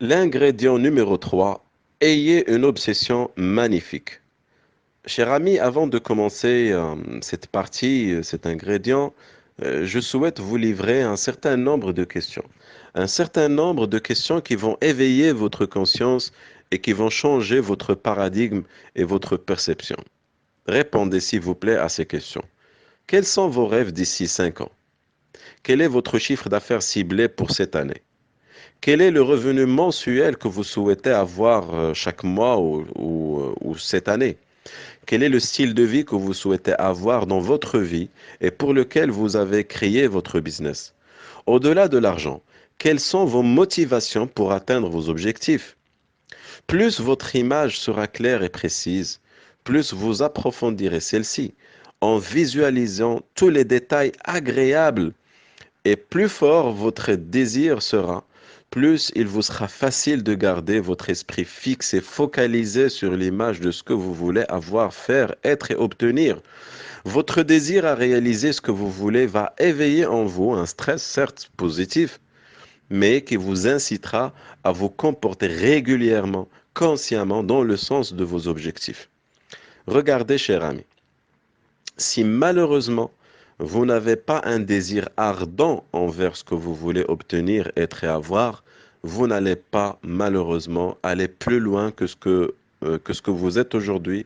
L'ingrédient numéro 3, ayez une obsession magnifique. Cher ami, avant de commencer cette partie, cet ingrédient, je souhaite vous livrer un certain nombre de questions. Un certain nombre de questions qui vont éveiller votre conscience et qui vont changer votre paradigme et votre perception. Répondez s'il vous plaît à ces questions. Quels sont vos rêves d'ici 5 ans? Quel est votre chiffre d'affaires ciblé pour cette année? Quel est le revenu mensuel que vous souhaitez avoir chaque mois ou cette année? Quel est le style de vie que vous souhaitez avoir dans votre vie et pour lequel vous avez créé votre business? Au-delà de l'argent, quelles sont vos motivations pour atteindre vos objectifs? Plus votre image sera claire et précise, plus vous approfondirez celle-ci en visualisant tous les détails agréables et plus fort votre désir sera, plus il vous sera facile de garder votre esprit fixe et focalisé sur l'image de ce que vous voulez avoir, faire, être et obtenir. Votre désir à réaliser ce que vous voulez va éveiller en vous un stress certes positif, mais qui vous incitera à vous comporter régulièrement, consciemment dans le sens de vos objectifs. Regardez, cher ami, si malheureusement vous n'avez pas un désir ardent envers ce que vous voulez obtenir, être et avoir, vous n'allez pas malheureusement aller plus loin que ce que vous êtes aujourd'hui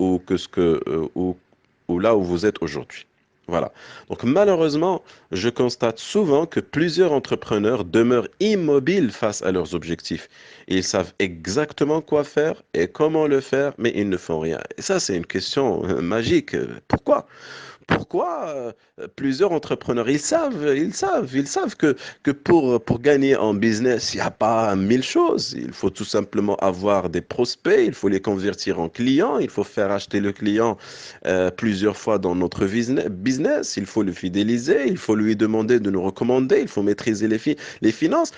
ou que ce que ou là où vous êtes aujourd'hui. Voilà. Donc malheureusement, je constate souvent que plusieurs entrepreneurs demeurent immobiles face à leurs objectifs. Ils savent exactement quoi faire et comment le faire, mais ils ne font rien. Et ça, c'est une question magique. Pourquoi? Pourquoi plusieurs entrepreneurs, ils savent que pour gagner en business, il n'y a pas mille choses. Il faut tout simplement avoir des prospects, il faut les convertir en clients, il faut faire acheter le client plusieurs fois dans notre business, il faut le fidéliser, il faut lui demander de nous recommander, il faut maîtriser les finances.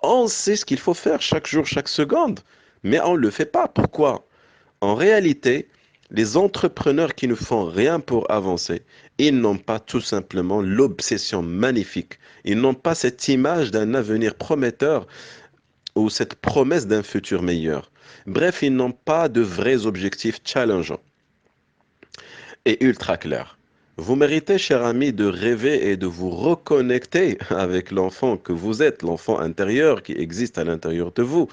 On sait ce qu'il faut faire chaque jour, chaque seconde, mais on ne le fait pas. Pourquoi? En réalité, les entrepreneurs qui ne font rien pour avancer, ils n'ont pas tout simplement l'obsession magnifique. Ils n'ont pas cette image d'un avenir prometteur ou cette promesse d'un futur meilleur. Bref, ils n'ont pas de vrais objectifs challengeants et ultra clairs. Vous méritez, cher ami, de rêver et de vous reconnecter avec l'enfant que vous êtes, l'enfant intérieur qui existe à l'intérieur de vous.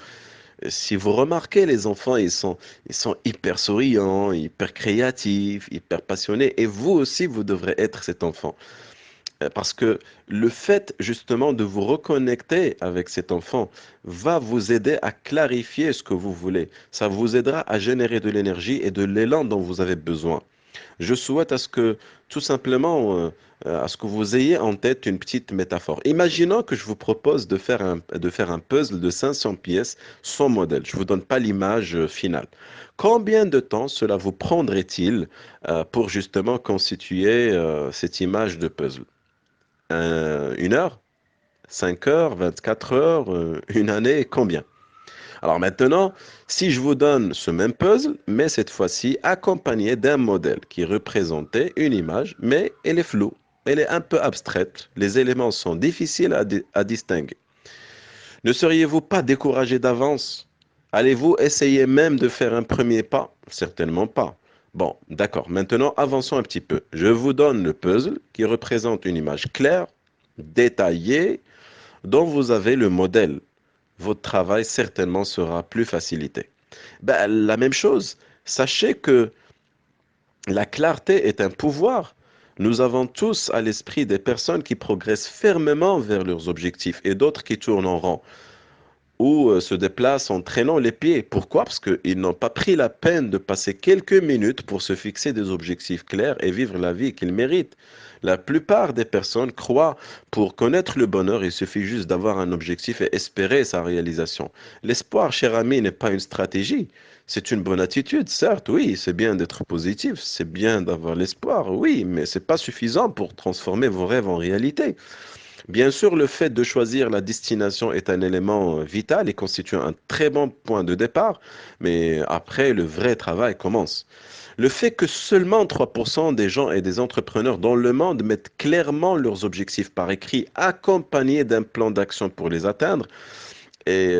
Si vous remarquez, les enfants, ils sont hyper souriants, hyper créatifs, hyper passionnés. Et vous aussi, vous devrez être cet enfant. Parce que le fait justement de vous reconnecter avec cet enfant va vous aider à clarifier ce que vous voulez. Ça vous aidera à générer de l'énergie et de l'élan dont vous avez besoin. Je souhaite à ce que, tout simplement, à ce que vous ayez en tête une petite métaphore. Imaginons que je vous propose de faire un puzzle de 500 pièces sans modèle. Je ne vous donne pas l'image finale. Combien de temps cela vous prendrait-il pour justement constituer cette image de puzzle? 1 heure? 5 heures? 24 heures? Une année? Combien? Alors maintenant, si je vous donne ce même puzzle, mais cette fois-ci accompagné d'un modèle qui représentait une image, mais elle est floue, elle est un peu abstraite, les éléments sont difficiles à distinguer. Ne seriez-vous pas découragé d'avance? Allez-vous essayer même de faire un premier pas? Certainement pas. Bon, d'accord, maintenant avançons un petit peu. Je vous donne le puzzle qui représente une image claire, détaillée, dont vous avez le modèle. Votre travail certainement sera plus facilité. Ben, la même chose, sachez que la clarté est un pouvoir. Nous avons tous à l'esprit des personnes qui progressent fermement vers leurs objectifs et d'autres qui tournent en rond ou se déplacent en traînant les pieds. Pourquoi? Parce qu'ils n'ont pas pris la peine de passer quelques minutes pour se fixer des objectifs clairs et vivre la vie qu'ils méritent. La plupart des personnes croient pour connaître le bonheur, il suffit juste d'avoir un objectif et espérer sa réalisation. L'espoir, cher ami, n'est pas une stratégie. C'est une bonne attitude, certes, oui, c'est bien d'être positif, c'est bien d'avoir l'espoir, oui, mais c'est pas suffisant pour transformer vos rêves en réalité. Bien sûr, le fait de choisir la destination est un élément vital et constitue un très bon point de départ, mais après, le vrai travail commence. Le fait que seulement 3% des gens et des entrepreneurs dans le monde mettent clairement leurs objectifs par écrit, accompagnés d'un plan d'action pour les atteindre, et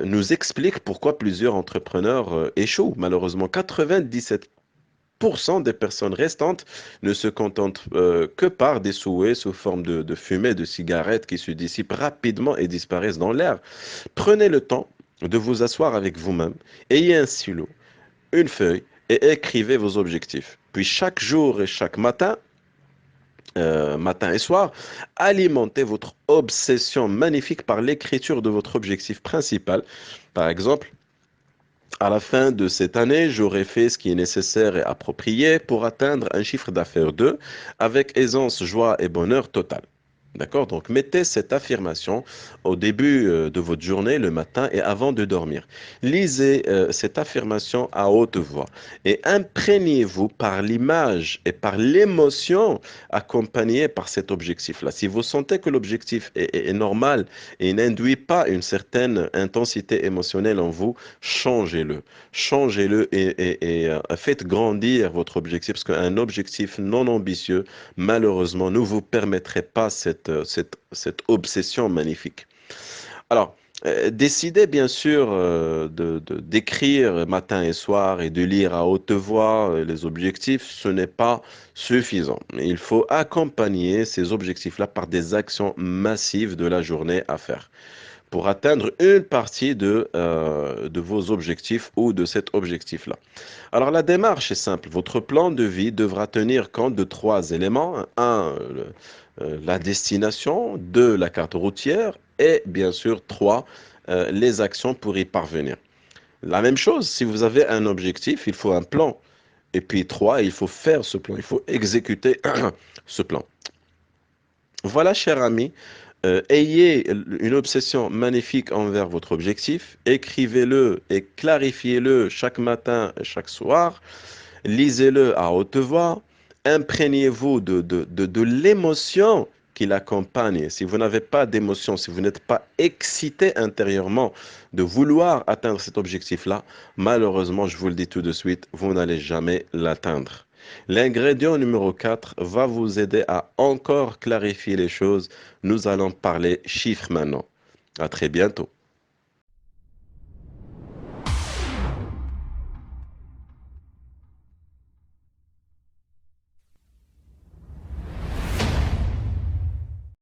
nous explique pourquoi plusieurs entrepreneurs échouent. Malheureusement, 97% des personnes restantes ne se contentent que par des souhaits sous forme de fumée, de cigarettes qui se dissipent rapidement et disparaissent dans l'air. Prenez le temps de vous asseoir avec vous-même, ayez un stylo, une feuille et écrivez vos objectifs. Puis chaque jour et chaque matin, matin et soir, alimentez votre obsession magnifique par l'écriture de votre objectif principal. Par exemple, à la fin de cette année, j'aurai fait ce qui est nécessaire et approprié pour atteindre un chiffre d'affaires 2 avec aisance, joie et bonheur total. D'accord? Donc, mettez cette affirmation au début de votre journée, le matin et avant de dormir. Lisez cette affirmation à haute voix et imprégnez-vous par l'image et par l'émotion accompagnée par cet objectif-là. Si vous sentez que l'objectif est normal et n'induit pas une certaine intensité émotionnelle en vous, changez-le. Changez-le et faites grandir votre objectif parce qu'un objectif non ambitieux, malheureusement, ne vous permettrait pas cette obsession magnifique. Alors, décidez bien sûr d'écrire matin et soir et de lire à haute voix les objectifs, ce n'est pas suffisant. Il faut accompagner ces objectifs-là par des actions massives de la journée à faire pour atteindre une partie de vos objectifs ou de cet objectif-là. Alors la démarche est simple. Votre plan de vie devra tenir compte de trois éléments. Un, la destination. Deux, la carte routière. Et bien sûr, trois, les actions pour y parvenir. La même chose, si vous avez un objectif, il faut un plan. Et puis trois, il faut faire ce plan. Il faut exécuter ce plan. Voilà, cher ami, ayez une obsession magnifique envers votre objectif, écrivez-le et clarifiez-le chaque matin et chaque soir, lisez-le à haute voix, imprégnez-vous de l'émotion qui l'accompagne. Si vous n'avez pas d'émotion, si vous n'êtes pas excité intérieurement de vouloir atteindre cet objectif-là, malheureusement, je vous le dis tout de suite, vous n'allez jamais l'atteindre. L'ingrédient numéro 4 va vous aider à encore clarifier les choses. Nous allons parler chiffres maintenant. À très bientôt.